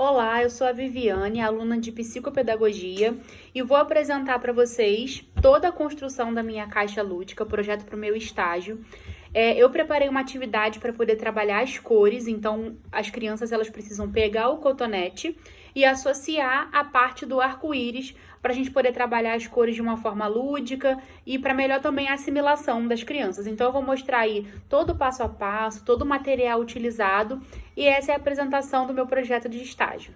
Olá, eu sou a Viviane, aluna de Psicopedagogia, e vou apresentar para vocês toda a construção da minha caixa lúdica, projeto para o meu estágio. Eu preparei uma atividade para poder trabalhar as cores, então as crianças elas precisam pegar o cotonete e associar a parte do arco-íris para a gente poder trabalhar as cores de uma forma lúdica e para melhor também a assimilação das crianças. Então eu vou mostrar aí todo o passo a passo, todo o material utilizado e essa é a apresentação do meu projeto de estágio.